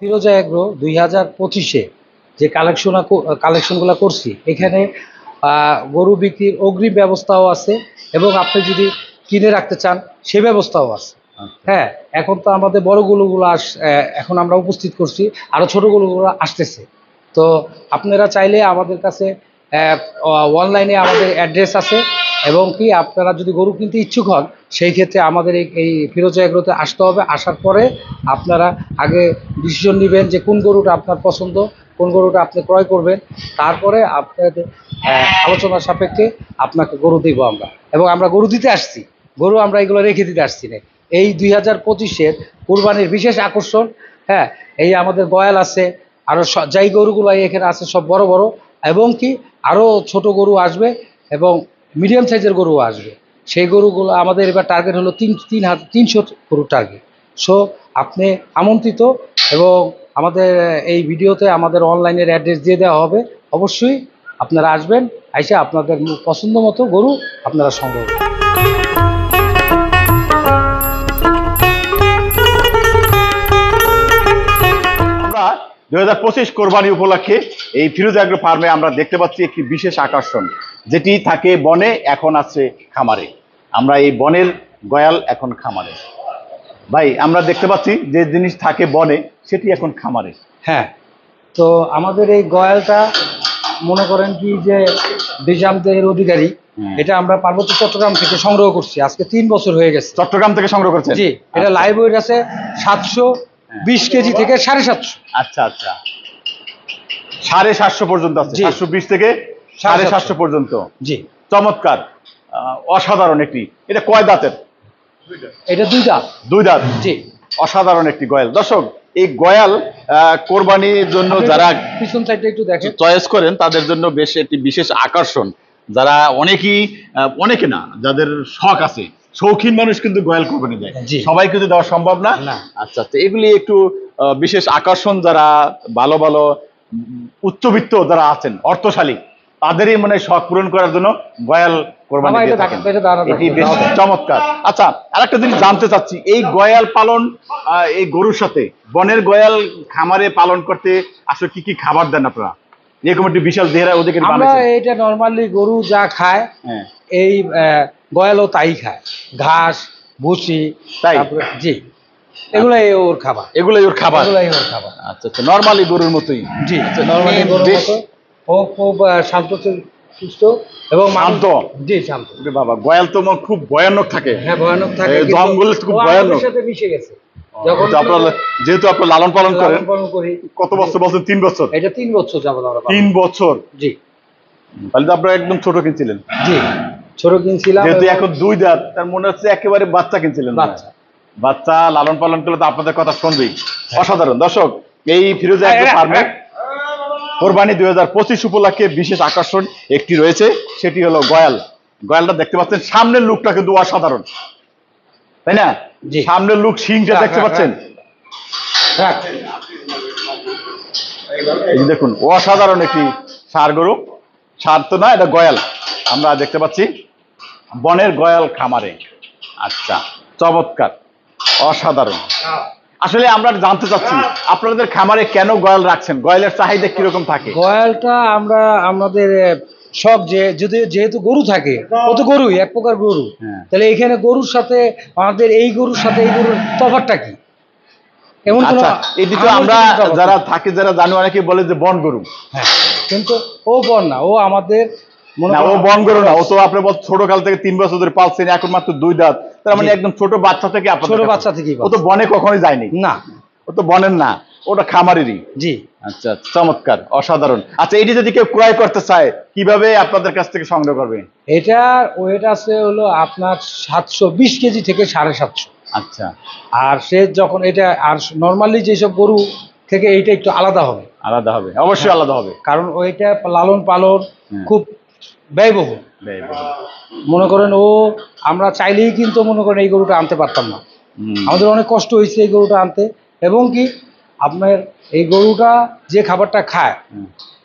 ফিরোজা agro 2025-এ যে কালেকশনগুলো করছি, এখানে গরু বিক্রির অগ্রিম ব্যবস্থাও আছে এবং আপনি যদি কিনে রাখতে চান সে ব্যবস্থাও আছে। হ্যাঁ, এখন তো আমাদের বড় গরুগুলো এখন আমরা উপস্থিত করছি, আরও ছোটো গরুগুলো আসতেছে। তো আপনারা চাইলে আমাদের কাছে অনলাইনে আমাদের অ্যাড্রেস আছে, এবং কি আপনারা যদি গরু কিনতে ইচ্ছুক হন সেই ক্ষেত্রে আমাদের এই ফিরোজা এগ্রোতে আসতে হবে। আসার পরে আপনারা আগে ডিসিশন নেবেন যে কোন গরুটা আপনার পছন্দ, কোন গরুটা আপনি ক্রয় করবেন। তারপরে আপনাদের আলোচনার সাপেক্ষে আপনাকে গরু দিব আমরা, এবং আমরা গরু দিতে আসছি, গরু আমরা এগুলো রেখে দিতে আসছি না। এই 2025-এর কুরবানির বিশেষ আকর্ষণ, হ্যাঁ, এই আমাদের গয়াল আছে, আরও যাই গরুগুলো এখানে আছে সব বড় বড়, এবং কি আরও ছোট গরু আসবে এবং মিডিয়াম সাইজের গরু আসবে। সেই গরুগুলো আমাদের এবার টার্গেট হলো 300 গরুর টার্গেট। সো আপনি আমন্ত্রিত, এবং আমাদের এই ভিডিওতে আমাদের অনলাইনের অ্যাড্রেস দিয়ে দেওয়া হবে। অবশ্যই আপনারা আসবেন, এসে আপনাদের পছন্দ মতো গরু আপনারা সংগ্রহ করবেন। আমরা 2025 কোরবানি উপলক্ষে এই ফিরোজা এগ্রো ফার্মে আমরা দেখতে পাচ্ছি একটি বিশেষ আকর্ষণ, যেটি থাকে বনে এখন আছে খামারে। আমরা এই বনের গয়াল এখন খামারে। ভাই, আমরা দেখতে পাচ্ছি যে জিনিস থাকে বনে সেটি এখন খামারে। হ্যাঁ, তো আমাদের এই গয়ালটা মনে করেন কি যে দেশামদের অধিকারী, এটা আমরা পার্বত্য চট্টগ্রাম থেকে সংগ্রহ করছি। আজকে 3 বছর হয়ে গেছে। চট্টগ্রাম থেকে সংগ্রহ করছেন? জি, এটা লাইভ ওয়েট আছে 720 কেজি থেকে 750। আচ্ছা আচ্ছা, 750 পর্যন্ত আছে, 720 থেকে 750 পর্যন্ত। জি, চমৎকার, অসাধারণ একটি। এটা কয় দাঁতের? এটা 2 দাঁত। 2 দাঁত। জি, অসাধারণ একটি গয়াল। দর্শক, এই গয়াল কোরবানির জন্য যারা পিছন সাইডটা একটু দেখেন, চয়েস করেন তাদের জন্য বেশ একটি বিশেষ আকর্ষণ। যারা অনেকে না, যাদের শখ আছে, শৌখিন মানুষ কিন্তু গয়াল কোরবানি দেয়। সবাই কিন্তু দেওয়া সম্ভব না। আচ্ছা আচ্ছা, এগুলি একটু বিশেষ আকর্ষণ। যারা ভালো ভালো উচ্চবিত্ত যারা আছেন, অর্থশালী, তাদেরই মানে শখ পূরণ করার জন্য গয়াল কোরবানি দিয়ে থাকেন। এটি বেশ চমৎকার। আচ্ছা, আরেকটা জিনিস জানতে চাচ্ছি, এই গয়াল পালন, এই গরুর সাথে বনের গয়াল খামারে পালন করতে আসলে কি কি খাবার দেন আপনারা? এরকম একটি বিশাল দেহরা ওদেরকে আমরা এটা নরমালি গরু যা খায়, এই গয়ালও তাই খায়, ঘাস ভুসি। তাই? জি, এগুলাই ওর খাবার। এগুলাই ওর খাবার। আচ্ছা আচ্ছা, নরমালি গরুর মতোই। জি, নরমালি গরুর মতো। ও খুব শান্ত সুস্থ এবং শান্ত। জি, শান্ত। বাবা, গয়াল তো খুব ভয়ানক থাকে। হ্যাঁ, ভয়ানক থাকে, জঙ্গল খুব ভয়ানক। সাথে মিশে গেছে। যেহেতু আপনারা লালন পালন করেন, কত বছর বলছেন? 3 বছর। এটা 3 বছর যাবত আমরা। 3 বছর? জি। তাহলে তো আপনারা একদম ছোট কিনছিলেন? জি, ছোট কিনছিলাম। যেহেতু এখন 2 দাঁত, তার মনে হচ্ছে একেবারে বাচ্চা কিনছিলেন। বাচ্চা লালন পালন করলে তো আপনাদের কথা শুনবেই। অসাধারণ। দর্শক, এই ফিরোজা এগ্রো ফার্মে কোরবানি 2025 উপলক্ষে বিশেষ আকর্ষণ একটি রয়েছে, সেটি হলো গয়াল। গয়ালটা দেখতে পাচ্ছেন, সামনের লুকটা কিন্তু অসাধারণ, তাই না? সামনের লুক, শিংটা দেখতে পাচ্ছেন, এই দেখুন, অসাধারণ একটি ষাঁড় গরু। ষাঁড় তো না, এটা গয়াল আমরা দেখতে পাচ্ছি বনের গয়াল খামারে। আচ্ছা, চমৎকার, অসাধারণ। আসলে আমরা জানতে চাচ্ছি, আপনাদের খামারে কেন গয়াল রাখছেন? গয়ালের চাহিদা কিরকম থাকে? গয়ালটা আমরা আমাদের শখ, যেহেতু গরু থাকে, ও তো গরুই, এক প্রকার গরু। তাহলে এখানে গরুর সাথে আমাদের এই গরুর সাথে এই গরুর তফাৎটা কি? এমন আচ্ছা, এটি তো আমরা যারা থাকে, যারা জানি, অনেকে বলে যে বন গরু। হ্যাঁ, কিন্তু ও বন না, ও আমাদের ও বন গরু না। ও তো আপনি ছোট কাল থেকে 3 বছর ধরে পালছেন, এখন মাত্র 2 দাঁত। তার মানে একদম ছোট বাচ্চা থেকে। ছোট বাচ্চা থেকে। ও তো বনে কখনোই যায়নি। না, ও তো বনের না, ওটা খামারেরই। জি। আচ্ছা, চমৎকার, অসাধারণ। আচ্ছা, এটি যদি কেউ ক্রয় করতে চায়, কিভাবে আপনাদের কাছ থেকে সংগ্রহ করবে? এটার ওয়েট আছে হলো আপনার 720 কেজি থেকে 750। আচ্ছা। আর সে যখন এটা, আর নরমালি যেসব গরু থেকে এইটা একটু আলাদা হবে। আলাদা হবে, অবশ্যই আলাদা হবে, কারণ ওইটা লালন পালন খুব ব্যয়বহুল। মনে করেন, আমরা চাইলেই কিন্তু মনে করেন এই গরুটা আনতে পারতাম না। আমাদের অনেক কষ্ট হয়েছে এই গরুটা আনতে। এবং কি আপনার এই গরুটা যে খাবারটা খায়,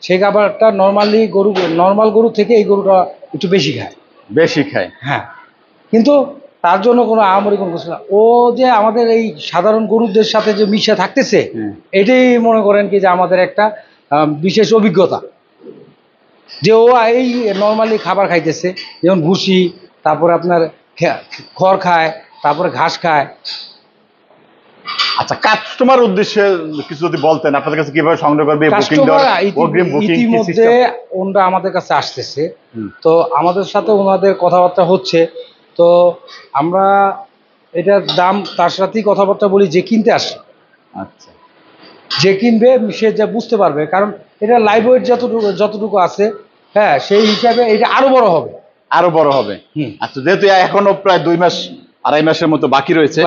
সেই খাবারটা নর্মাল গরু থেকে এই গরুটা একটু বেশি খায়। বেশি খায়? হ্যাঁ, কিন্তু তার জন্য কোনো আহামরি কোনো কিছু না। ও যে আমাদের এই সাধারণ গরুদের সাথে যে মিশে থাকতেছে, এটাই মনে করেন কি যে আমাদের একটা বিশেষ অভিজ্ঞতা, যে ও এই নর্মালি খাবার খাইতেছে, যেমন ভুসি, তারপরে আপনার খড় খায়, তারপরে ঘাস খায়। আচ্ছা, কাস্টমার উদ্দেশ্যে কিছু যদি বলতেন, আপনাদের কাছে কিভাবে সংগ্রহ করবে? ইতিমধ্যে ওনারা আমাদের কাছে আসতেছে, তো আমাদের সাথে ওনাদের কথাবার্তা হচ্ছে, তো আমরা এটার দাম তার সাথেই কথাবার্তা বলি যে কিনতে আসে। আচ্ছা, যে কিনবে সে যা বুঝতে পারবে, কারণ এটা লাইভ ওয়েট যতটুকু আছে, হ্যাঁ, সেই হিসাবে এটা আরো বড় হবে, আরো বড় হবে। আচ্ছা, যেহেতু এখনো প্রায় 2 মাস 2.5 মাসের মতো বাকি রয়েছে,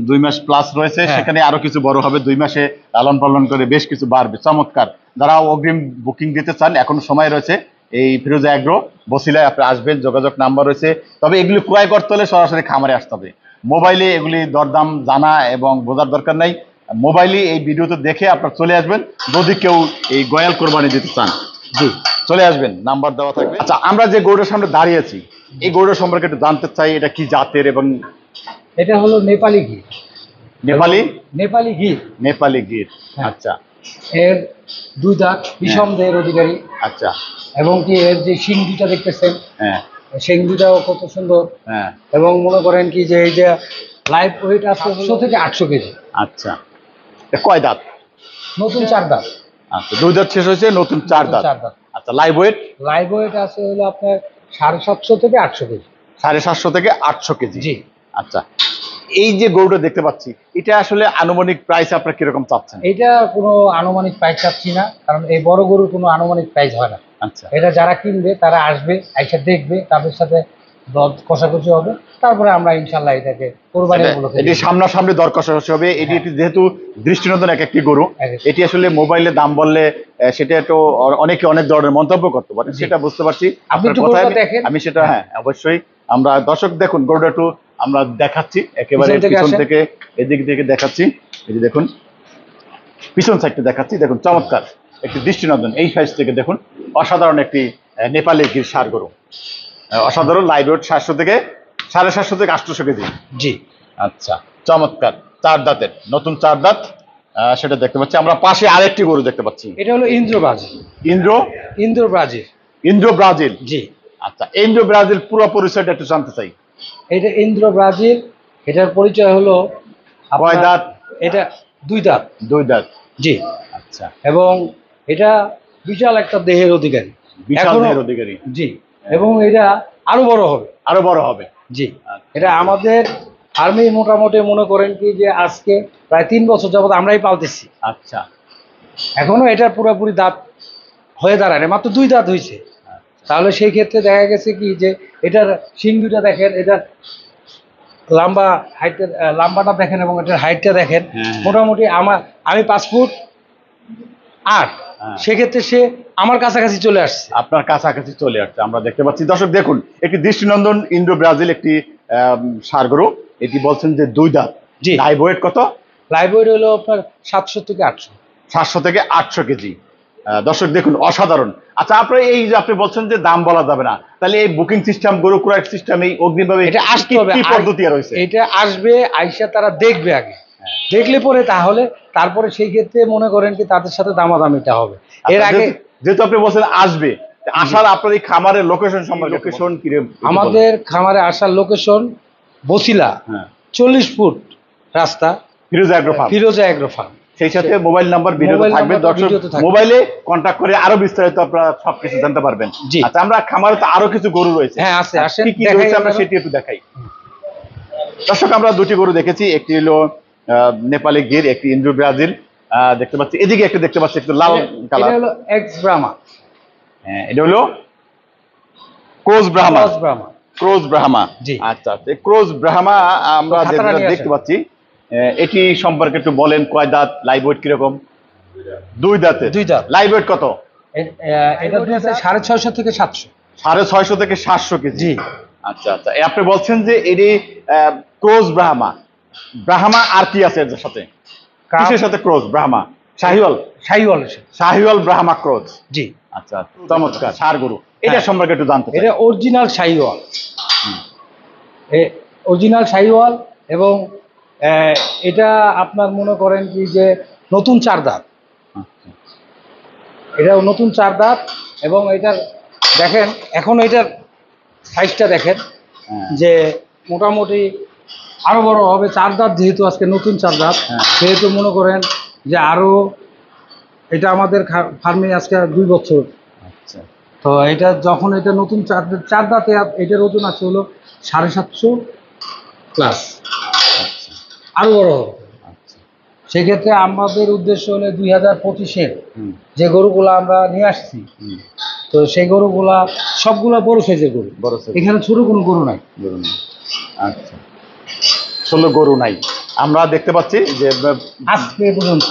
2 মাস প্লাস রয়েছে, সেখানে আরো কিছু বড় হবে। 2 মাসে লালন পালন করে বেশ কিছু বাড়বে। চমৎকার। যারা অগ্রিম বুকিং দিতে চান, এখন সময় রয়েছে। এই ফিরোজা এগ্রো বসিলায় আপনি আসবেন, যোগাযোগ নাম্বার রয়েছে। তবে এগুলি ক্রয় করতে হলে সরাসরি খামারে আসতে হবে। মোবাইলে এগুলি দরদাম জানা এবং বোঝার দরকার নাই। মোবাইলে এই ভিডিওতে দেখে আপনার চলে আসবেন, যদি কেউ এই গয়াল কোরবানি দিতে চান। জি, চলে আসবেন, নাম্বার দেওয়া থাকবে। আচ্ছা, আমরা যে গরুটার সামনে দাঁড়িয়ে আছি, এই গরুটার সম্পর্কে একটু জানতে চাই, এটা কি জাতের? এবং এটা হলো নেপালি গির। নেপালি গির। আচ্ছা, এর 2 দাঁত, বিষম দেহের অধিকারী। আচ্ছা, এবং কি এর যে শিং দুটা দেখতেছেন, হ্যাঁ, শিং দুটাও কত সুন্দর। হ্যাঁ, এবং মনে করেন কি যে এই যে লাইভ ওয়েট আছে 700 থেকে 800 কেজি। আচ্ছা, কয় দাঁত? নতুন 4 দাঁত। আচ্ছা, 2 দাঁত শেষ হয়েছে, নতুন 4 দাঁত। আচ্ছা, লাইভ ওয়েট আছে হলো আপনার 750 থেকে 800 কেজি। 750 থেকে 800 কেজি। জি। আচ্ছা, এই যে গরুটা দেখতে পাচ্ছি, এটা আসলে আনুমানিক প্রাইস আপনারা কিরকম চাচ্ছেন? এটা কোনো আনুমানিক প্রাইস চাচ্ছি না, কারণ এই বড় গরুর কোনো আনুমানিক প্রাইস হয় না। আচ্ছা, এটা যারা কিনবে তারা আসবে, আইসা দেখবে, তাদের সাথে দর কষাকষি হবে, তারপরে আমরা ইনশাল্লাহ এটাকে কোরবানির উপলক্ষে এটি সামনাসামনি দর কষাকষি হবে। এটি যেহেতু দৃষ্টিনন্দন একটি গরু, এটি আসলে মোবাইলে দাম বললে সেটা একটু অনেকে অনেক ধরনের মন্তব্য করতে পারে, সেটা বুঝতে পারছি। আমি সেটা, হ্যাঁ, অবশ্যই। আমরা দর্শক দেখুন, গরুটা একটু আমরা দেখাচ্ছি, একেবারে পিছন থেকে এদিক থেকে দেখাচ্ছি। এই যে দেখুন, পিছন সাইডটা দেখাচ্ছি, দেখুন চমৎকার একটি দৃষ্টিনন্দন। এই সাইজ থেকে দেখুন, অসাধারণ একটি নেপালি গির ষাঁড় গরু, অসাধারণ। লাইভ ওয়েট 700 থেকে 750 থেকে 800 কেজি। জি। আচ্ছা, চমৎকার। 4 দাঁতের, নতুন 4 দাঁত, সেটা দেখতে পাচ্ছি। আমরা পাশে আরেকটি গরু দেখতে পাচ্ছি, এটা হলো ইন্দ্র ব্রাজিল। জি। আচ্ছা, ইন্দ্র ব্রাজিল পুরো পরিচয়টা একটু জানতে চাই। এটা ইন্দ্র ব্রাজিল, এটার পরিচয় হলো কয় দাঁত? এটা 2 দাঁত। 2 দাঁত। জি। আচ্ছা, এবং এটা বিশাল একটা দেহের অধিকারী। জি। এবং এটা আরো বড় হবে। জি। এটা আমাদের ফার্মে মোটামুটি মনে করেন কি যে আজকে প্রায় 3 বছর যাবত আমরাই পালতেছি। আচ্ছা, এখনো এটা পুরোপুরি দাঁত হয়ে দাঁড়ায় না, মাত্র 2 দাঁত হয়েছে। তাহলে সেই ক্ষেত্রে দেখা গেছে কি যে এটার শিং দুটা দেখেন, এটার লাম্বাটা দেখেন এবং এটার হাইটটা দেখেন। মোটামুটি আমি 5 ফুট 8, সেক্ষেত্রে সে আমার কাছাকাছি চলে আসছে। আপনার কাছাকাছি চলে আসছে, আমরা দেখতে পাচ্ছি। দর্শক দেখুন, একটি দৃষ্টিনন্দন ইন্দ্র ব্রাজিল একটি ষাঁড় গরু। এটি বলছেন যে 2 দাঁত। জি। লাইভ ওয়েট কত? লাইভ ওয়েট হলো আপনার 700 থেকে 800। 700 থেকে 800 কেজি। দর্শক দেখুন, অসাধারণ। আচ্ছা, আপনার এই যে আপনি বলছেন যে দাম বলা যাবে না, তাহলে এই বুকিং সিস্টেম, গরু ক্রয় সিস্টেম, এই অগ্রিমভাবে এটা আসতে হবে, কি পদ্ধতি রয়েছে? এটা আসবে, আইসা তারা দেখবে আগে, দেখলে পরে তারপরে সেই ক্ষেত্রে মনে করেন কি তাদের সাথে দামাদামিটা হবে। এর আগে যেহেতু আপনি বলছেন আসবে, আসার আপনার এই খামারের লোকেশন সম্পর্কে, লোকেশন কি? আমাদের খামারে আসার লোকেশন বসিলা, 40 ফুট রাস্তা, ফিরোজা এগ্রো ফার্ম। সেই সাথে মোবাইল নাম্বার ভিডিওতে থাকবে, দর্শক মোবাইলে কন্টাক্ট করে আরো বিস্তারিত আপনারা সবকিছু জানতে পারবেন। আচ্ছা, আমরা খামারে তো আরো কিছু গরু রয়েছে। হ্যাঁ, আছে, আসেন, কি রয়েছে আমরা সেটি একটু দেখাই। দর্শক, আমরা 2টি গরু দেখেছি, একটি হলো নেপালি গির, একটি ইন্দ্র ব্রাজিল দেখতে পাচ্ছি। এদিকে একটা দেখতে পাচ্ছি, একটু লাল কালার, এটা হলো এক্স ব্রাহ্মা। হ্যাঁ, এটা হলো ক্রোজ ব্রাহ্মা। আচ্ছা, ক্রোজ ব্রাহ্মা আমরা দেখতে পাচ্ছি, এটি সম্পর্কে একটু বলেন। কয় দাঁত? লাইভ ওয়েট কিরকম? 2 দাঁত। লাইভ ওয়েট কত? এটা 650 থেকে 700। 650 থেকে 700 কেজি। জি। আচ্ছা, আচ্ছা, আপনি বলছেন যে এটি ক্রোজ ব্রাহ্মা আর কি আছে এর সাথে? কিসের সাথে ক্রোজ ব্রাহ্মা? শাহিওয়াল ব্রাহ্মা ক্রোজ। জি। আচ্ছা, চমৎকার ষাঁড় গরু। এটা সম্পর্কে একটু জানতে চাই। এটা অরিজিনাল শাহিওয়াল। অরিজিনাল শাহিওয়াল এবং এটা আপনার মনে করেন কি যে নতুন চার দাঁত, আচ্ছা। এটাও নতুন চার দাঁত এবং এটার দেখেন এখন এটার সাইজটা দেখেন হ্যাঁ। যে মোটামুটি আরো বড় হবে। চার দাঁত যেহেতু আজকে নতুন চার দাঁত, হ্যাঁ। সেহেতু মনে করেন যে আরো এটা আমাদের ফার্মে আজকে 2 বছর। আচ্ছা। তো এটা যখন এটা নতুন চার দাঁতে এটার ওজন আছে হলো 750 প্লাস, আচ্ছা। আরো বড় হবে। আচ্ছা। সেক্ষেত্রে আমাদের উদ্দেশ্য হলো 2025-এর হুম। যে গরুগুলো আমরা নিয়ে আসছি, হুম। তো সেই গরুগুলা সবগুলা বড় সাইজের গরু, বড় size। এখানে ছোট কোনো গরু নাই। গরু নেই। আচ্ছা, আসলে গরু নাই। আমরা দেখতে পাচ্ছি যে আজকে পর্যন্ত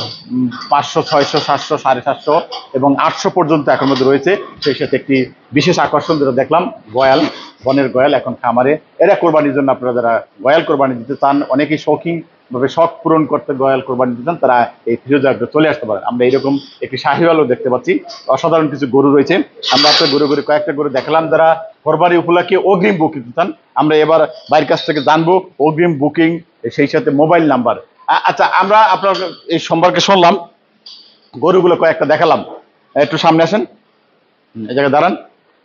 500, 600, 700, 750 এবং 800 পর্যন্ত এখন মধ্যে রয়েছে। সেই সাথে একটি বিশেষ আকর্ষণ যেটা দেখলাম, গয়াল, বনের গয়াল এখন খামারে। এরা কোরবানির জন্য আপনারা যারা গয়াল কোরবানি দিতে চান, অনেকেই শৌখিন ভাবে শখ পূরণ করতে গয়াল কোরবানি দিতে চান, তারা এই ফিরোজা চলে আসতে পারেন। আমরা এরকম একটি শাহিওয়ালও দেখতে পাচ্ছি, অসাধারণ কিছু গরু রয়েছে। আমরা আপনার গরু কয়েকটা গরু দেখালাম যারা কোরবানি উপলক্ষে অগ্রিম বুকিং দিতে চান। আমরা এবার বাইরের কাছ থেকে জানবো অগ্রিম বুকিং, সেই সাথে মোবাইল নাম্বার। আচ্ছা, আমরা আপনার এই সম্পর্কে শুনলাম, গরুগুলো কয়েকটা দেখালাম, একটু সামনে আসেন, এই জায়গায় দাঁড়ান।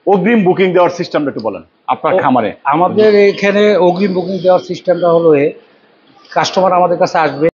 অগ্রিম বুকিং দেওয়ার সিস্টেমটা একটু বলেন আপনার খামারে। আমাদের এখানে অগ্রিম বুকিং দেওয়ার সিস্টেমটা হলো কাস্টমার আমাদের কাছে আসবে,